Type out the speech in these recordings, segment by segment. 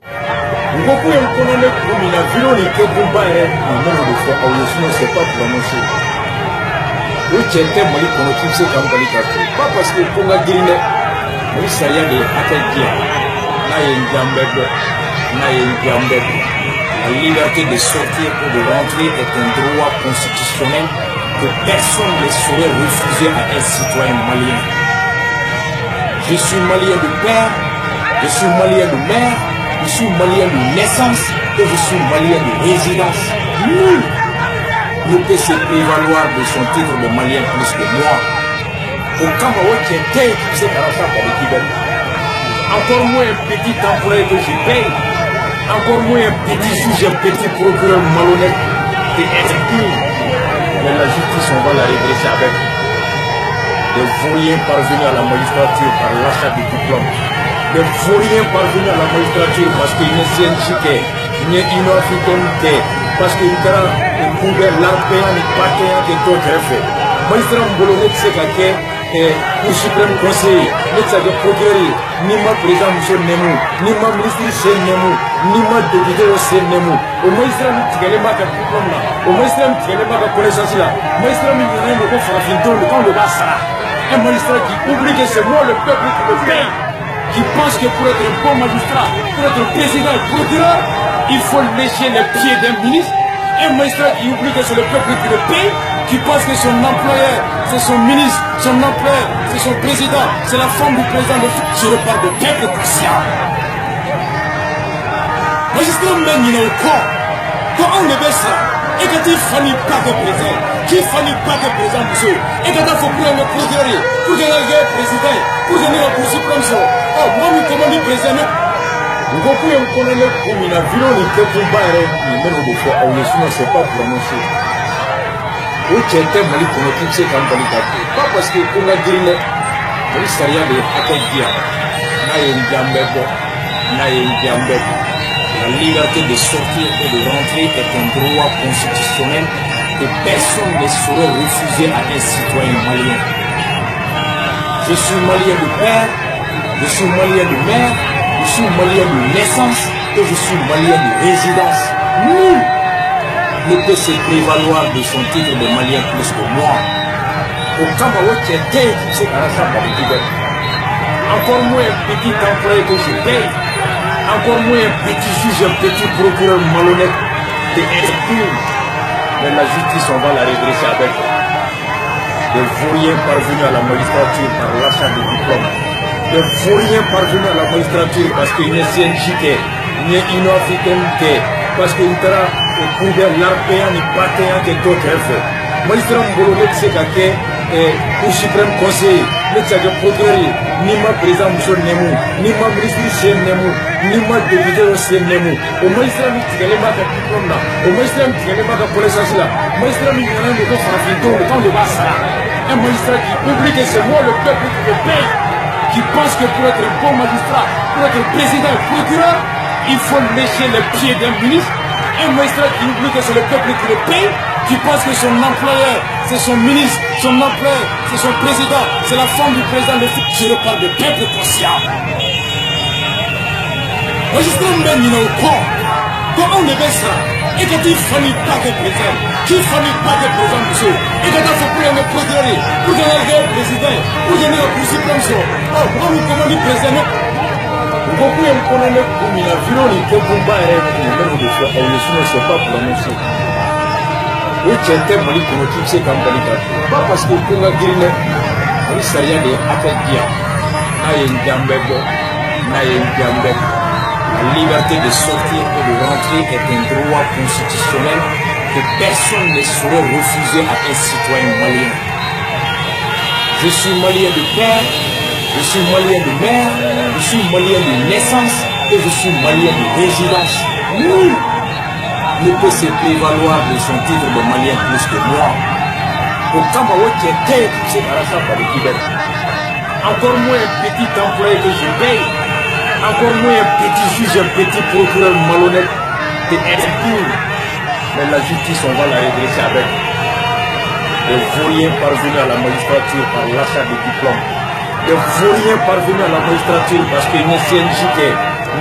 Beaucoup ont connu comme il a vu les Kebumba et nombre de fois, sinon c'est pas prononcé. Oui, tu étais Mali Konokim, c'est comme Mali Kato. Pas parce que pour la guérine, oui, ça y est, des Akadia. Là, il y a une gambette, là, il y a une gambette. La liberté de sortir ou de rentrer est un droit constitutionnel que personne ne saurait refuser à un citoyen malien. Je suis malien de père, je suis malien de mère, je suis malien de naissance et je suis malien de résidence. Nul ne peut se prévaloir de son titre de malien plus que moi. Au Cameroun, c'est encore moins un petit employé que je paye, encore moins un petit juge, un petit procureur malhonnête et impur. Mais la justice, on va la redresser avec des vauriens parvenus à la magistrature par l'achat de diplômes. Des vauriens parvenus à la magistrature parce qu'il y a une chiquet, il y a une africaine, parce qu'il y a une couvert l'arpéen et patéen qui est d'autres effets. Magistrat Mbolone, c'est qu'à au suprême conseil, le procureur, ni ma président M. Nemou, ni ma ministre C. Nemou, ni ma député C. Nemou. Au magistrat, tu n'as pas de diplôme là. Au magistrat, tu n'as pas de connaissance là. Au magistrat, tu n'as pas de frafinto, le temps de Bassa. Un magistrat qui oublie que c'est moi le peuple qui me paye, qui pense que pour être un bon magistrat, pour être président et procureur, il faut lécher les pieds d'un ministre. Un magistrat qui oublie que c'est le peuple qui le paye, qui pense que son employeur, c'est son ministre, son employeur, c'est son président, c'est la femme du président de France. Je reparle de peuple conscient. Magistrat Menino au corps, quand on est ça, et quand il finit pas de président, qui finit pas de président, monsieur, et quand il faut prendre le procureur, pour gagner le président, pour gagner la Cour suprême, oh, moi, je commande le président. Beaucoup ont connu comme il a vu les Kebumba et nombre de fois, sinon c'est pas prononcé. Oui, tu étais Mali Konokim, c'est comme Mali Kato. Pas parce que pour la guérine, oui, ça y est, des Akadia. Là, il y a une gambette, là, il y a une gambette. La liberté de sortir et de rentrer est un droit constitutionnel que personne ne saurait refuser à un citoyen malien. Je suis malien de père, je suis malien de mère, je suis malien de naissance et je suis malien de résidence. Nul ne peut se prévaloir de son titre de malien plus que moi. Au Cameroun, c'est encore moins un petit employé que je paye, encore moins un petit juge, un petit procureur malhonnête et impur. Mais la justice, on va la redresser avec des vauriens parvenus à la magistrature par l'achat de diplômes. Des vauriens parvenus à la magistrature parce qu'il y a une chiquet, il y a une africaine, parce qu'il y a couvert l'arpéen et patéen qui est d'autres effets. Magistrat Mbolone, c'est qu'à au suprême conseil, le procureur, ni ma président M. Nemou, ni ma ministre C. Nemou, ni ma député C. Nemou. Au magistrat, tu n'as pas de diplôme là. Au magistrat, tu n'as pas de connaissance là. Au magistrat, tu n'as pas de frafinto, le temps de Bassa. Un magistrat qui oublie que c'est moi le peuple qui me paye, qui pense que pour être un bon magistrat, pour être président et procureur, il faut lécher les pieds d'un ministre. Un magistrat qui oublie que c'est le peuple qui le paye, qui pense que son employeur, c'est son ministre, son employeur, c'est son président, c'est la femme du président de France. Je reparle de peuple conscient. Magistrat Menino au corps, quand on est ça, et quand il finit pas de président, qui finit pas de président, monsieur, et quand il faut prendre le procureur, pour gagner le président, pour gagner la Cour suprême, oh, moi, je commande le président. Beaucoup ont connu comme il a vu les Kebumba et nombre de fois, sinon c'est pas prononcé. Oui, tu étais Mali Konokim, c'est comme Mali Kato. Pas parce que pour la guérine, oui, ça y est, des Akadia. Là, il y a une gambette, là, il y a une gambette. La liberté de sortir et de rentrer est un droit constitutionnel que personne ne saurait refuser à un citoyen malien. Je suis malien de père, je suis malien de mère, je suis malien de naissance et je suis malien de résidence. Nul ne peut se prévaloir de son titre de malien plus que moi. Au Cameroun, c'est encore moins un petit employé que je paye, encore moins un petit juge, un petit procureur malhonnête et impur. Mais la justice, on va la redresser avec des vauriens parvenus à la magistrature par l'achat de diplômes. Des vauriens parvenus à la magistrature parce qu'il y a une CNJT,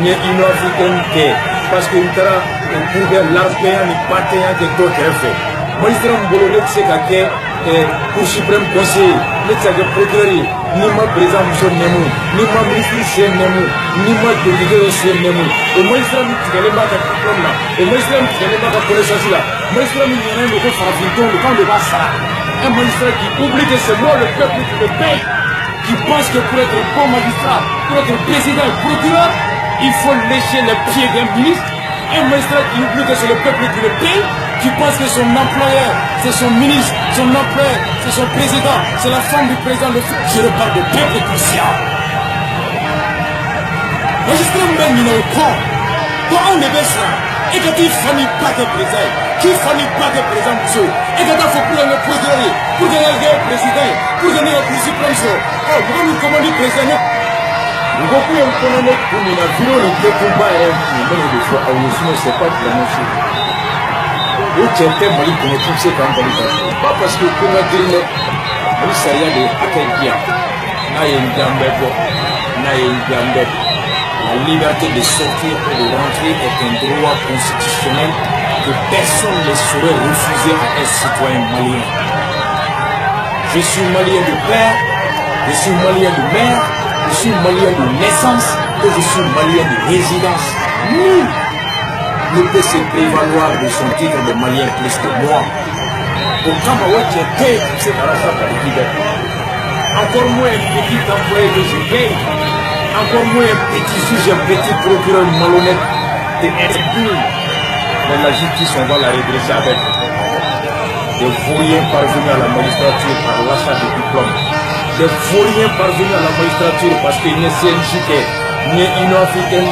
ni Union africaine ke parce que intara pour l'arpéen ni patéen de to kefe magistrat mbolo ne se ka ke pour suprême conseil ne se ka procureur ni ma président muso nemu ni ma ministre se nemu ni ma député se nemu o magistrat mi tigale ma ka diplôme là o magistrat mi tigale ma ka connaissance là magistrat mi ne ko farafinto le camp de Bassa un magistrat qui oublie que c'est moi le peuple qui le paye qui pense que pour être bon magistrat pour être président et procureur il faut lécher les pieds d'un ministre. Un magistrat qui oublie que c'est le peuple qui le paye, qui pense que son employeur, c'est son ministre, son employeur, c'est son président, c'est la femme du président. Je reparle de peuple conscient. Magistrat Mbengina au corps, quand on est ça, et quand il famille pas de président, qui famille pas de président, et quand il faut prendre le procureur, pour gagner le président, pour gagner le plus suprême, oh, pourquoi nous commandons le président? Beaucoup de gens qui ont vu le combat et le choix à l'usine, c'est pas de la même chose. Vous êtes mali pour tout ce qu'on va pas parce que pour la grille, vous savez les Akendia, la liberté de sortir et de rentrer est un droit constitutionnel que personne ne saurait refuser à un citoyen malien. Je suis malien de père, je suis malien de mère. Je suis malien de naissance et je suis malien de résidence. Nul ne peut se prévaloir de son titre de malien plus que moi. Au Cameroun, c'est à la fin de liberté. Encore moins un petit employé que je paye. Encore moins un petit juge, un petit procureur malhonnête de impur. Mais la justice, on va la redresser avec des vauriens parvenus à la magistrature par l'achat de diplômes. Des vauriens parvenus à la magistrature parce qu'il n'y a CNJ, ni Union africaine,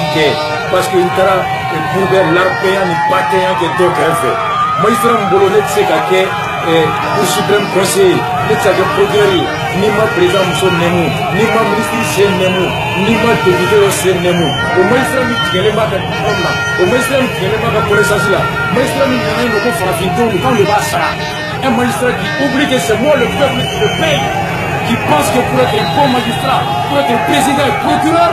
parce qu'il y a pour l'arpéen, ni patéen, que d'autres ont fait. Magistrat Mbolo ne sait qu'à pour suprême conseil, ne sait qu'à procureur, ni ma président Mousso Nemu, ni ma ministre c'est Nemu, ni ma député c'est Nemu. Au magistrat qui est pas de diplôme là, au magistrat qui est pas de connaissance là, magistrat qui est pas de farafinto, le camp de Bassa. Un magistrat qui oublie que c'est moi le peuple qui le paye. Qui pense que pour être un bon magistrat, pour être un président et procureur,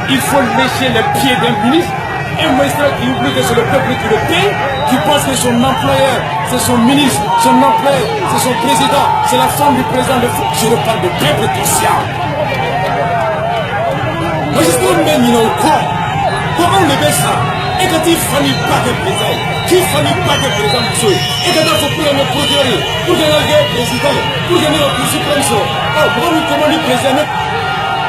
il faut lécher les pieds d'un ministre. Un magistrat qui oublie que c'est le peuple qui le paye, qui pense que son employeur, c'est son ministre, son employeur, c'est son président, c'est la femme du président de France. Je reparle de peuple conscient. Magistrat Mbengina au corps, comment on est ça? Et quand il famille pas de président, qui famille pas de président, et quand il faut prendre le procureur, pour gagner le président, pour gagner le plus suprême, oh, pourquoi nous commandons le président?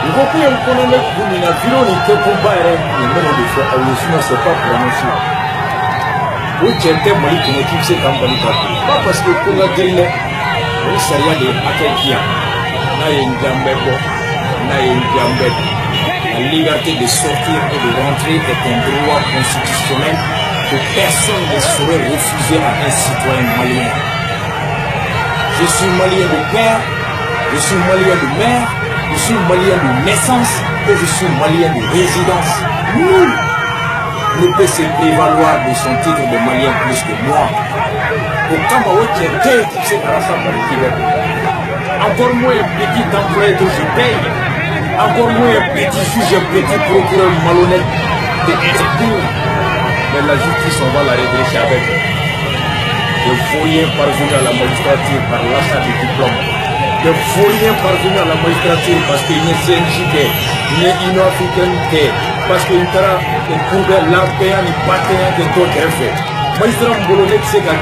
Beaucoup de gens qui ont vu le combat et le choix à l'usine, c'est pas pour la même chose. Vous êtes mali pour tout ce qu'on va pas parce que pour la grille, vous savez les Akendia, la liberté de sortir et de rentrer est un droit constitutionnel que personne ne saurait refuser à un citoyen malien. Je suis malien de père, je suis malien de mère, je suis malien de naissance et je suis malien de résidence. Nul ne peut se prévaloir de son titre de malien plus que moi. Au Cameroun, c'est à la fin de liberté. Encore moins un petit employé que je paye. Encore moins un petit juge, un petit procureur malhonnête de impur. Mais la justice, on va la redresser avec des vauriens parvenus à la magistrature par l'achat de diplômes. Des vauriens parvenus à la magistrature parce qu'il y a CNJ, il y a Union africaine, parce qu'il y a pour l'arpéen, ni patéen, que d'autres ont fait. Magistrat Mbolo ne sait qu'à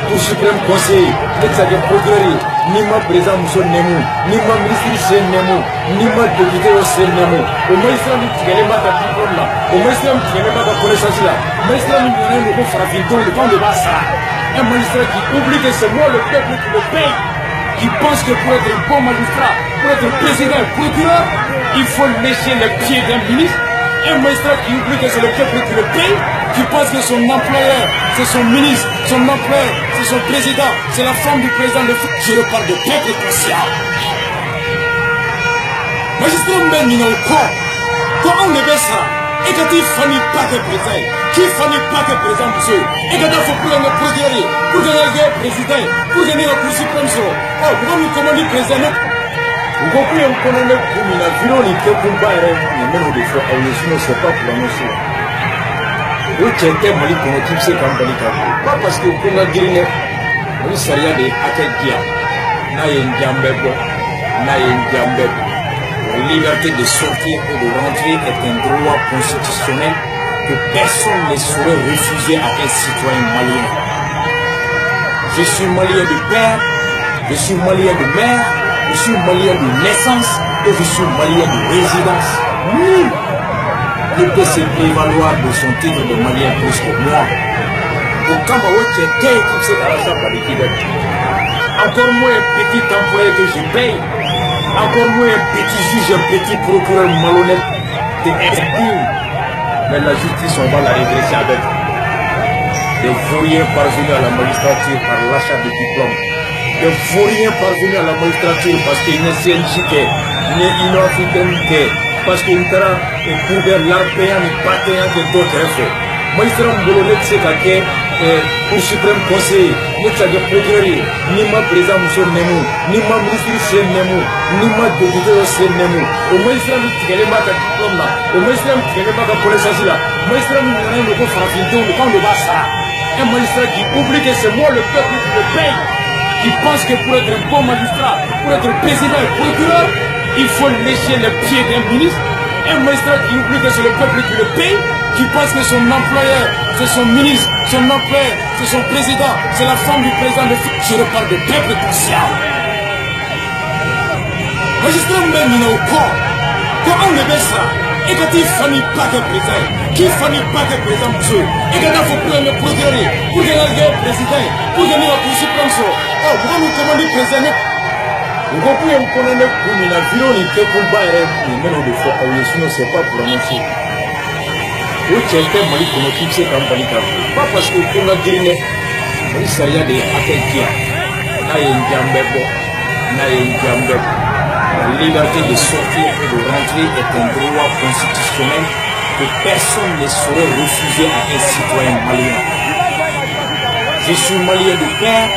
pour suprême conseil, ne sait qu'à procureur, ni ma président Mousso Nemu, ni ma ministre c'est Nemu, ni ma député c'est Nemu. Au magistrat qui n'est pas de diplôme là, au magistrat qui n'est pas de connaissance là, au magistrat qui n'est pas de farafinto, le camp de Bassa. Un magistrat qui oublie que c'est moi le peuple qui le paye, qui pense que pour être un bon magistrat, pour être président et procureur, il faut lécher les pieds d'un ministre. Un magistrat qui oublie que c'est le peuple qui le paye, qui pense que son employeur, c'est son ministre, son employeur, c'est son président, c'est la femme du président de France. Je reparle de peuple conscient. Magistrat Mbengina au corps, comment on est ça? Et quand il famille pas de président, qui famille pas de président, monsieur, et quand il faut prendre le procureur, pour gagner le président, pour gagner le plus suprême, oh, pourquoi nous commandons le président? Vous comprenez, on connaît comme il a vu, on était pour pas même des fois, sinon c'est pas pour annoncer. Vous checkez Mali qu'on occupe ces campagnes. Pas parce que vous avez gagné, vous savez, des Akadia, Nayen Djambebo, Nayen Djambebo. La liberté de sortir et de rentrer est un droit constitutionnel que personne ne saurait refuser à un citoyen malien. Je suis malien de père, je suis malien de mère, je suis malien de naissance et je suis malien de résidence. Nul ne peut se prévaloir de son titre de malien plus que moi. Au Cameroun, c'est tout cet argent par les Québec. Encore moins un petit employé que je paye. Encore moins un petit juge, un petit procureur malhonnête de indigne. Mais la justice, on va la redresser avec des vauriens parvenus à la magistrature par l'achat de diplômes. Des vauriens parvenus à la magistrature parce qu'il n'est CNJK, n'est inafricain, parce qu'il est pour l'arpéen, n'est pas payant que d'autres effets. Magistrat Mbololek Sekake, au Suprême Conseil, nous avons procuré, ni ma président Moussou Nemou, ni ma ministre Sen Nemou, ni ma député Sen Nemou. Au magistrat qui est là, diplôme là, au magistrat qui est là, connaissance là, magistrat qui est là, le Farafito, le camp de Bassa. Un magistrat qui oublie que c'est moi le peuple qui le paye, qui pense que pour être un bon magistrat, pour être président et procureur, il faut lécher les pieds d'un ministre. Un magistrat qui oublie que c'est le peuple qui le paye, qui pense que son employeur, c'est son ministre, son employeur, c'est son président, c'est la femme du président de France. Je reparle de peuple conscient. Magistrat Mbemina au corps, quand on le baisse là, et quand il finit pas que président, qui finit pas que président monsieur, et quand il faut prendre le procureur, pour gagner le président, pour gagner la Cour suprême, oh, pourquoi nous commandons le président? Vous comprenez, on connaît comme il a vu, on était pour pas même des fois, sinon c'est pas pour annoncer. Vous checkez Mali qu'on occupe ces campagnes. Pas parce que vous avez gagné, vous savez, des Akadia, Nayen Djambebo, Nayen Djambebo. La liberté de sortir et de rentrer est un droit constitutionnel que personne ne saurait refuser à un citoyen malien. Je suis malien de père,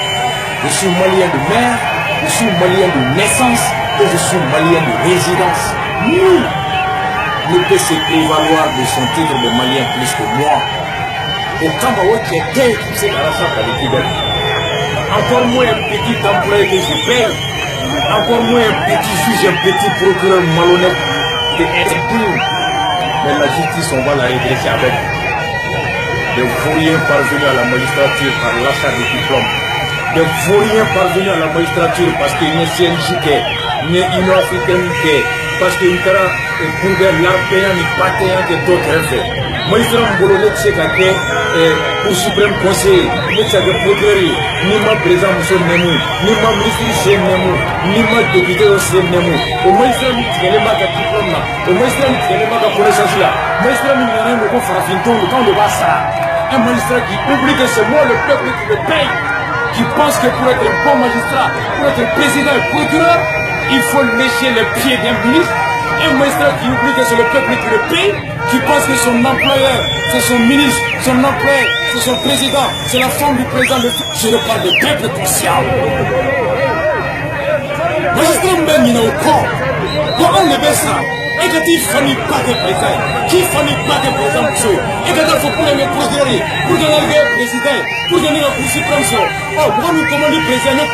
je suis malien de mère, je suis malien de naissance et je suis malien de résidence. Nul ne peut se prévaloir de son titre de malien plus que moi. Au Cameroun, c'est tout cet argent par les Québec. Encore moins un petit employé que je paye. Encore moins un petit juge, un petit procureur malhonnête de indigne. Mais la justice, on va la redresser avec des vauriens parvenus à la magistrature par l'achat de diplômes. Des vauriens parvenus à la magistrature parce qu'il n'est CNJK, n'est inafricain, parce qu'il est pour l'arpéen, n'est pas payant que d'autres effets. Magistrat Mbololek Sekake, au Suprême Conseil, nous avons procuré, ni ma président Moussou Nemou, ni ma ministre Sen Nemou, ni ma député Sen Nemou. Au magistrat qui est là, diplôme là, au magistrat qui est là, connaissance là, magistrat qui est là, le Farafito, le camp de Bassa. Un magistrat qui oublie que c'est moi le peuple qui le paye, qui pense que pour être un bon magistrat, pour être président et procureur, il faut lécher les pieds d'un ministre. Un magistrat qui oublie que c'est le peuple qui le paye, qui pense que son employeur, c'est son ministre, son employeur, c'est son président, c'est la femme du président de France. Je reparle de peuple conscient. Magistrat Mbemina au corps, quand on le baisse là, et quand il finit pas que président, qui finit pas que président monsieur, et quand il faut prendre le procureur, pour gagner le président, pour gagner la Cour suprême, oh, pourquoi nous commandons le président?